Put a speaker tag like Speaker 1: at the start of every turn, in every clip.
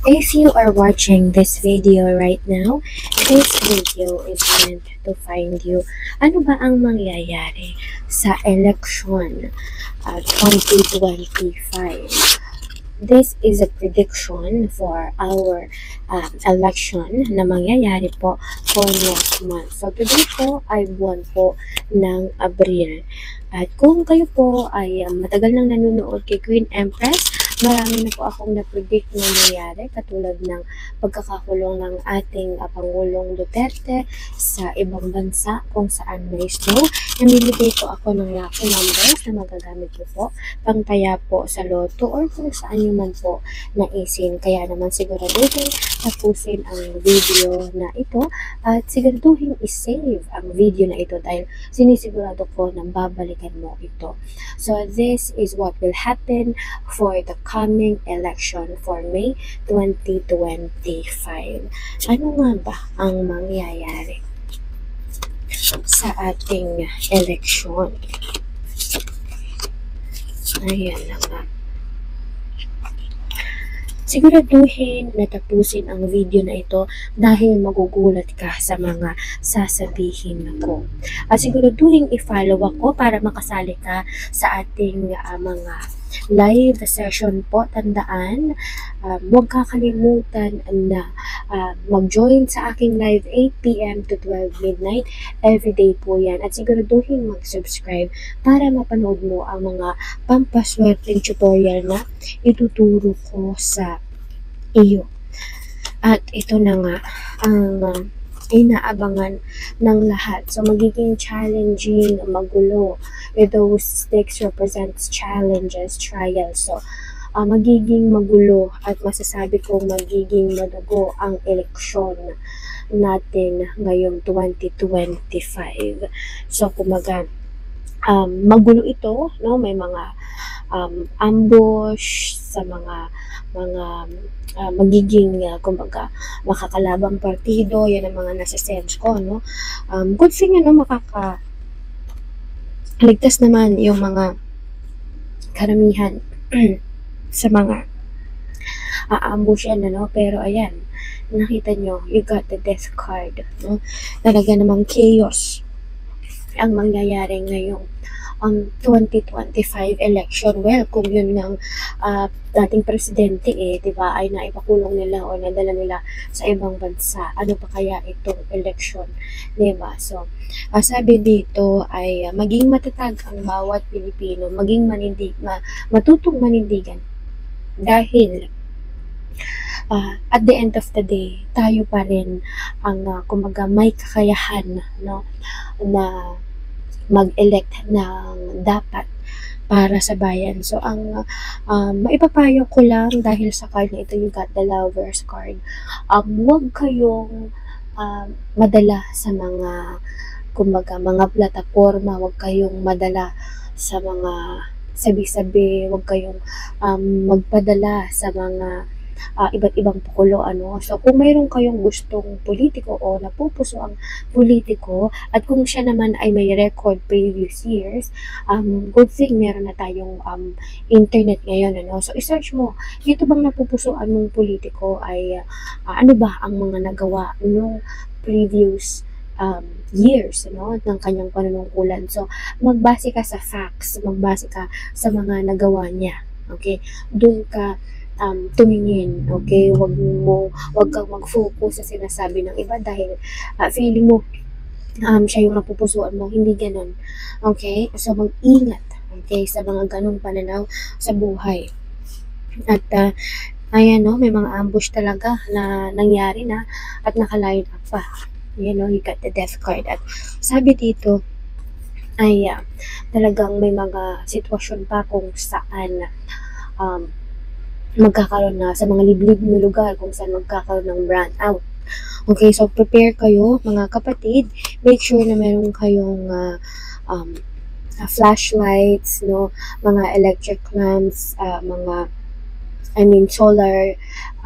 Speaker 1: If you are watching this video right now, this video is meant to find you ano ba ang mangyayari sa election 2025. This is a prediction for our election na mangyayari po for next month. So today po ay buwan po ng Abril. At kung kayo po ay matagal nang nanonood kay Queen Empress, marami na po akong na-predict na nangyayari katulad ng pagkakakulong ng ating Pangulong Duterte sa ibang bansa kung saan may snow. Namimigay po ako ng lucky numbers na magagamit niyo po pangtaya po sa loto or kung saan nyo man po naisin. Kaya naman siguraduhin tapusin ang video na ito at siguraduhin isave ang video na ito dahil sinisigurado ko na babalikan mo ito. So this is what will happen for the coming election for May 2025. Ano nga ba ang mangyayari sa ating election? Ayan na nga. Siguraduhin na tapusin ang video na ito dahil magugulat ka sa mga sasabihin ko. At siguraduhin i-follow ako para makasali ka sa ating mga live session po. Tandaan, huwag kakalimutan na mag-join sa aking live 8 p.m. to 12 midnight. Everyday po yan. At siguraduhin mag-subscribe para mapanood mo ang mga pampaswerteng tutorial na ituturo ko sa iyo. At ito na nga ang inaabangan ng lahat. So, magiging challenging, magulo. Those stakes represents challenges, trials. So, magiging magulo at masasabi kong magiging madugo ang eleksyon natin ngayong 2025. So, kumaga, magulo ito, no? May mga ambush sa mga magiging kumbaga makakalabang partido. Yan ang mga nasa sense ko, no? Good thing, ano, makakaligtas naman yung mga karamihan sa mga ambush yan, ano? Pero ayan, nakita nyo, you got the death card, no? Talaga namang chaos ang mangyayari ngayong 2025 election. Well, kung yun ng dating presidente diba, ay naipakulong nila o nadala nila sa ibang bansa, ano pa kaya itong election, diba? So, sabi dito ay maging matatag ang bawat Pilipino, maging matutong manindigan dahil at the end of the day, tayo pa rin ang kumbaga may kakayahan, no, na mag-elect ng dapat para sa bayan. So, ang maipapayo ko lang dahil sa card na ito, you got the Lovers card. Huwag kayong madala sa mga kumbaga mga plataforma, huwag kayong madala sa mga sabi-sabi, huwag kayong magpadala sa mga iba't ibang pakulo, ano. So, kung mayroon kayong gustong politiko o napupuso ang politiko at kung siya naman ay may record previous years, good thing meron na tayong internet ngayon, ano. So, isearch mo, ito bang napupusuan mong politiko ay ano ba ang mga nagawa nung previous years, no, ng kanyang panunungkulan. So, magbase ka sa facts, magbase ka sa mga nagawa niya. Okay? Doon ka tumingin, okay? Wag kang mag-focus sa sinasabi ng iba dahil feeling mo siya yung napupusuan mo. Hindi ganun. Okay? So, mag-ingat, okay, sa mga ganung pananaw sa buhay. At ayan, no, may mga ambush talaga na nangyari na at naka-line up pa. You know, you got the death card. At sabi dito ay talagang may mga sitwasyon pa kung saan magkakaroon na sa mga liblib na lugar kung saan magkakaroon ng brand out. Okay, so prepare kayo mga kapatid. Make sure na meron kayong flashlights, no, mga electric lamps, solar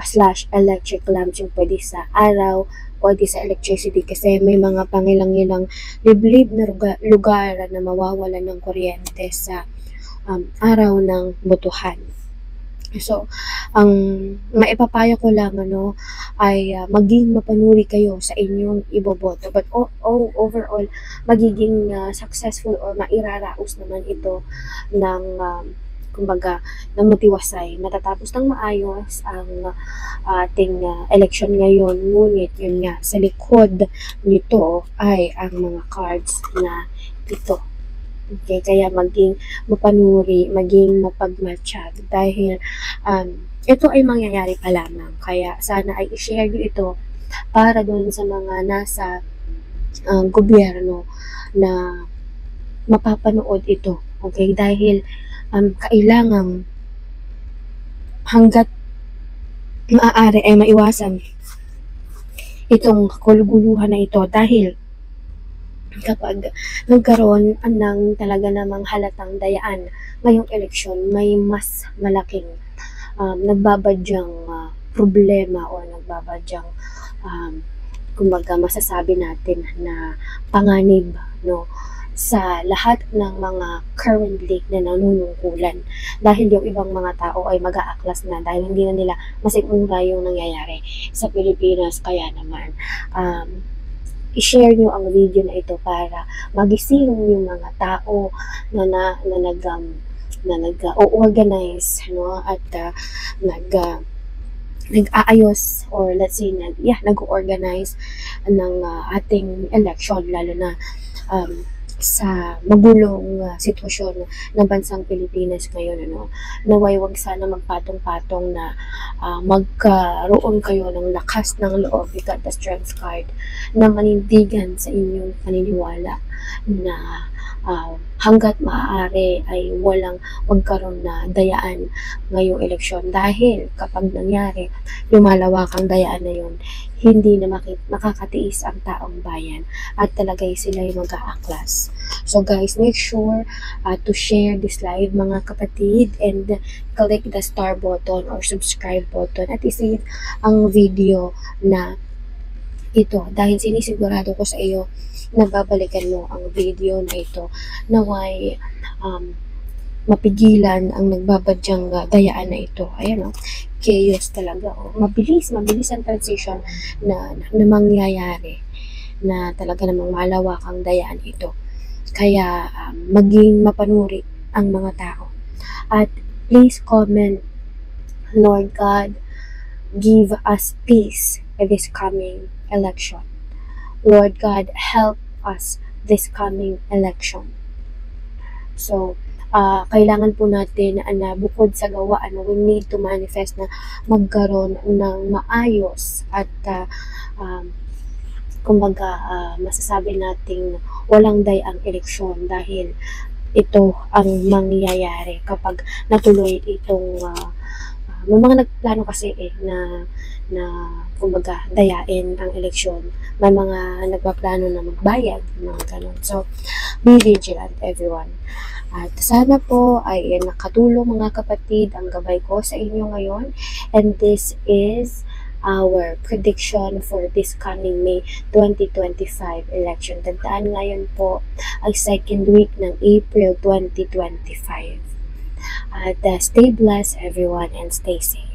Speaker 1: / electric lamps yung pwede sa araw, pwede sa electricity kasi may mga pangilang-ilang liblib na lugar na mawawalan ng kuryente sa araw ng butuhan. So, ang maipapayo ko lang ay maging mapanuri kayo sa inyong iboboto. But overall, magiging successful or mairaraos naman ito ng kumbaga, ng matiwasay. Matatapos ng maayos ang ating election ngayon. Ngunit yun nga, sa likod nito ay ang mga cards na ito. Okay, kaya maging mapanuri, maging mapagmatsyag dahil ito ay mangyayari pa lamang. Kaya sana ay i-share nyo ito para doon sa mga nasa gobyerno na mapapanood ito. Okay, dahil kailangang hanggat maaari ay maiwasan itong kuluguluhan na ito dahil kapag nagkaroon ng talaga namang halatang dayaan ngayong eleksyon, may mas malaking nagbabadyang problema o nagbabadyang kumbaga masasabi natin na panganib sa lahat ng mga currently na nanunungkulan dahil yung ibang mga tao ay mag-aaklas na dahil hindi na nila masikmura yung nangyayari sa Pilipinas. Kaya naman i-share nyo ang video na ito para magising yung mga tao na nag-organize at nag-aayos or let's say nag-organize ng ating election, lalo na sa magulong sitwasyon ng bansang Pilipinas ngayon. Naway wag sana magpatong-patong na magkaroon kayo ng lakas ng loob, you got the strength card, na manindigan sa inyong paniniwala na hanggat maaari ay walang magkaroon na dayaan ngayong eleksyon dahil kapag nangyari lumalawak ang dayaan na yun, hindi na makakatiis ang taong bayan at talagay sila yung mag-aaklas. So guys, make sure to share this live mga kapatid and click the star button or subscribe button at isave ang video na ito dahil sinisigurado ko sa iyo na babalikan mo ang video na ito naway mapigilan ang nagbabadyang dayaan na ito. Ayan chaos talaga. Mabilis ang transition na mangyayari na talaga namang malawak ang dayaan ito. Kaya maging mapanuri ang mga tao. At please comment, Lord God, give us peace in this coming election. Lord God, help us this coming election. So, kailangan po natin na bukod sa gawa, we need to manifest na magkaroon ng maayos at kumbaga masasabi nating walang dayang eleksyon dahil ito ang mangyayari kapag natuloy itong may mga nagplano kasi na kumbaga dayain ang eleksyon. May mga nagpaplano na magbayad, mga ganun. So, be vigilant everyone. At sana po ay nakatulong mga kapatid ang gabay ko sa inyo ngayon. And this is our prediction for this coming May 2025 election. Tandaan ngayon po ay second week ng April 2025. Stay blessed everyone and stay safe.